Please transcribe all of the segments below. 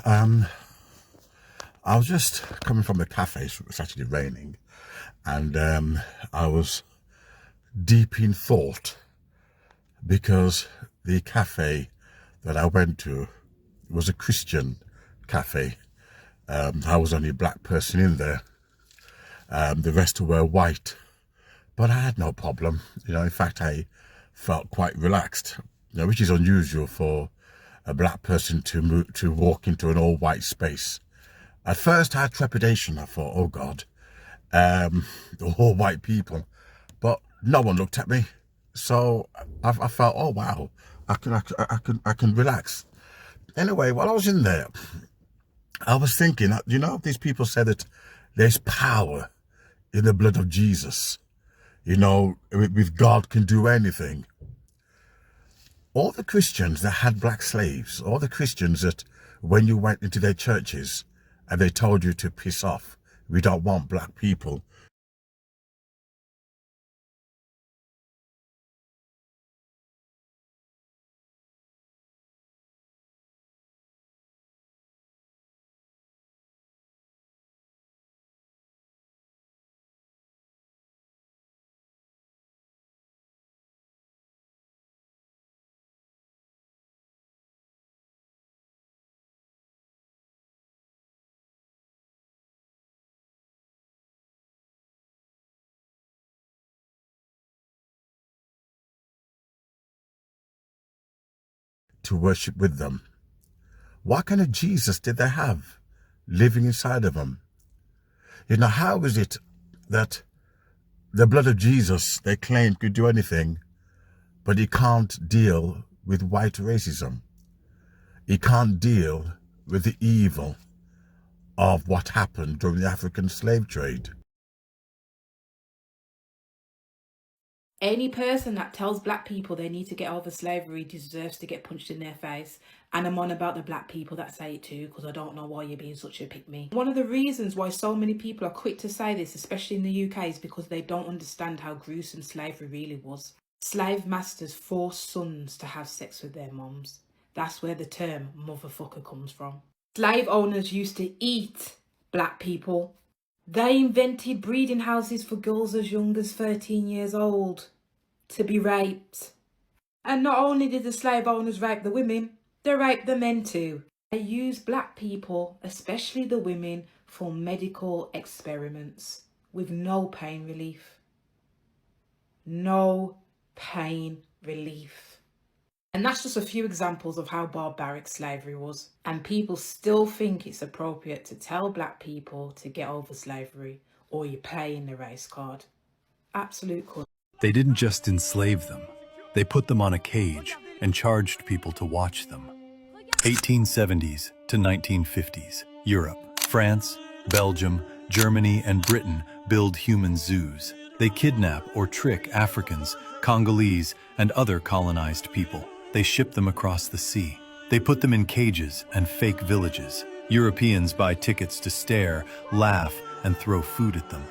Um, I was just coming from the cafe. It's actually raining, and I was deep in thought because the cafe that I went to was a Christian cafe. I was the only black person in there. The rest were white, but I had no problem. In fact, I felt quite relaxed. Which is unusual for a black person to walk into an all-white space. At first, I had trepidation. I thought, "Oh God, all white people," but no one looked at me, so I felt, "Oh wow, I can relax." Anyway, while I was in there, I was thinking, these people say that there's power in the blood of Jesus. With God can do anything. All the Christians that had black slaves, all the Christians that when you went into their churches and they told you to piss off, we don't want black people, to worship with them. What kind of Jesus did they have living inside of them? How is it that the blood of Jesus, they claim, could do anything, but he can't deal with white racism? He can't deal with the evil of what happened during the African slave trade. Any person that tells black people they need to get over slavery deserves to get punched in their face. And I'm on about the black people that say it too, because I don't know why you're being such a pick-me. One of the reasons why so many people are quick to say this, especially in the UK, is because they don't understand how gruesome slavery really was. Slave masters forced sons to have sex with their moms. That's where the term motherfucker comes from. Slave owners used to eat black people. They invented breeding houses for girls as young as 13 years old to be raped. And not only did the slave owners rape the women, they raped the men too. They used black people, especially the women, for medical experiments with no pain relief. No pain relief. And that's just a few examples of how barbaric slavery was. And people still think it's appropriate to tell black people to get over slavery, or you're playing the race card. Absolute cool. They didn't just enslave them. They put them on a cage and charged people to watch them. 1870s to 1950s, Europe, France, Belgium, Germany, and Britain build human zoos. They kidnap or trick Africans, Congolese, and other colonized people. They ship them across the sea. They put them in cages and fake villages. Europeans buy tickets to stare, laugh, and throw food at them.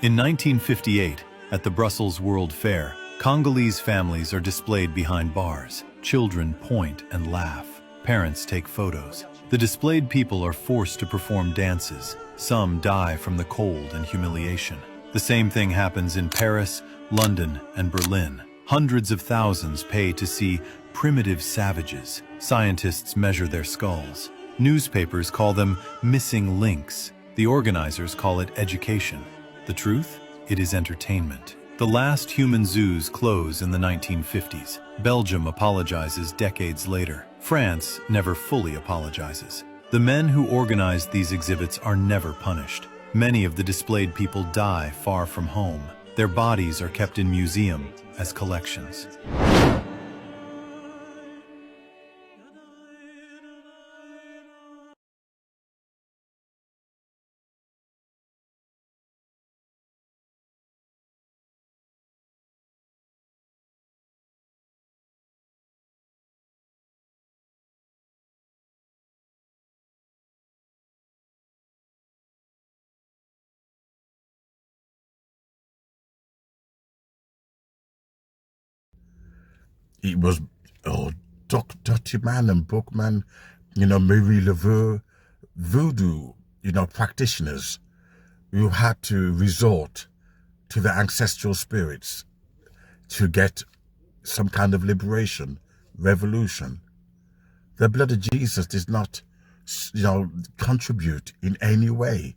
In 1958, at the Brussels World Fair, Congolese families are displayed behind bars. Children point and laugh. Parents take photos. The displayed people are forced to perform dances. Some die from the cold and humiliation. The same thing happens in Paris, London, and Berlin. Hundreds of thousands pay to see primitive savages. Scientists measure their skulls. Newspapers call them missing links. The organizers call it education. The truth? It is entertainment. The last human zoos close in the 1950s. Belgium apologizes decades later. France never fully apologizes. The men who organized these exhibits are never punished. Many of the displayed people die far from home. Their bodies are kept in museums as collections. It was Dutty man and Boukman, Marie Laveau, voodoo, practitioners who had to resort to the ancestral spirits to get some kind of liberation, revolution. The blood of Jesus does not, contribute in any way.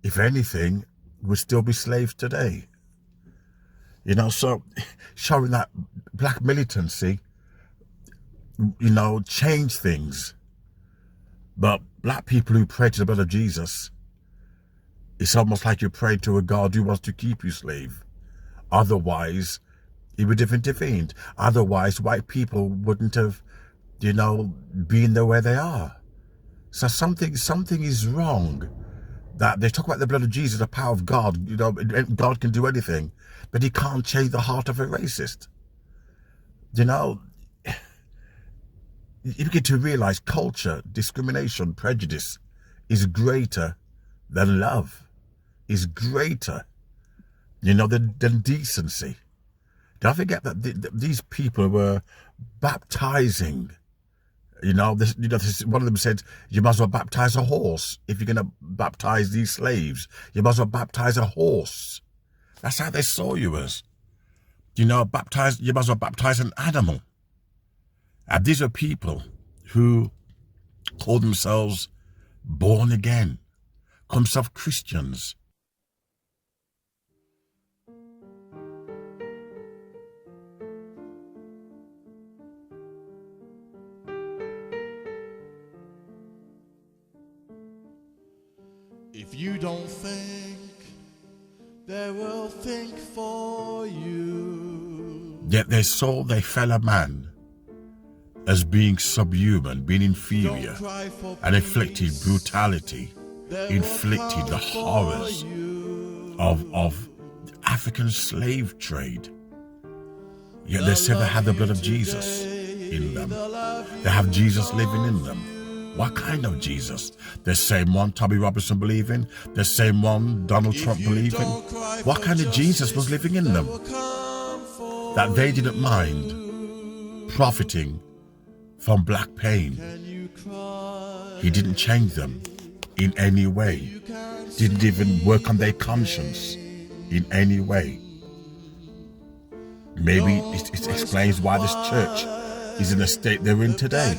If anything, we'd still be slaves today. So showing that black militancy, change things. But black people who pray to the blood of Jesus, it's almost like you pray to a God who wants to keep you slave. Otherwise, he would have intervened. Otherwise, white people wouldn't have, been the way they are. So something is wrong. That they talk about the blood of Jesus, the power of God. God can do anything, but he can't change the heart of a racist. You begin to realize culture, discrimination, prejudice is greater than love, is greater, than decency. Don't forget that these people were baptizing. One of them said, you might as well baptize a horse. If you're going to baptize these slaves, you might as well baptize a horse. That's how they saw you as. You might as well baptize an animal. And these are people who call themselves born again, call themselves Christians. If you don't think, they will think for you. Yet they saw their fellow man as being subhuman, being inferior, and inflicted brutality, inflicted the horrors of African slave trade. Yet they say they have the blood of Jesus in them. They have Jesus living in them. What kind of Jesus? The same one Tommy Robinson believed in? The same one Donald Trump believed in? What kind of Jesus was living in them? That they didn't mind profiting from black pain. He didn't change them in any way. Didn't even work on their conscience in any way. Maybe it explains why this church is in the state they're in today.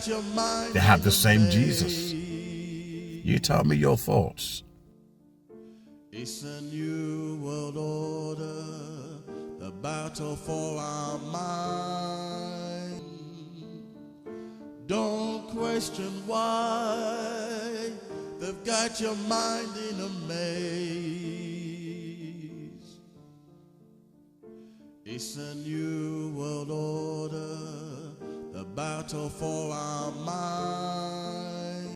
They have the same Jesus. You tell me your thoughts. It's a new world order, the battle for our mind. Don't question why they've got your mind in a maze. It's a new world order, the battle for our mind.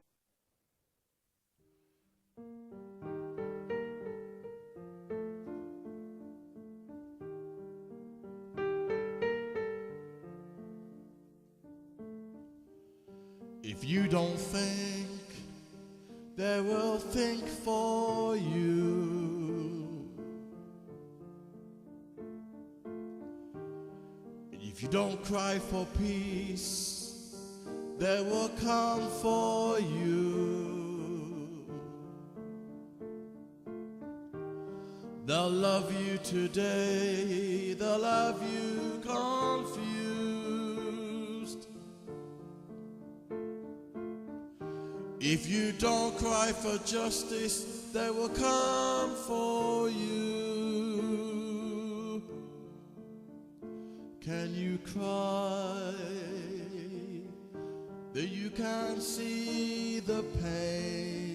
If you don't think, they will think for you. If you don't cry for peace, they will come for you. They'll love you today, they'll love you confused. If you don't cry for justice, they will come for you. Can you cry that you can't see the pain?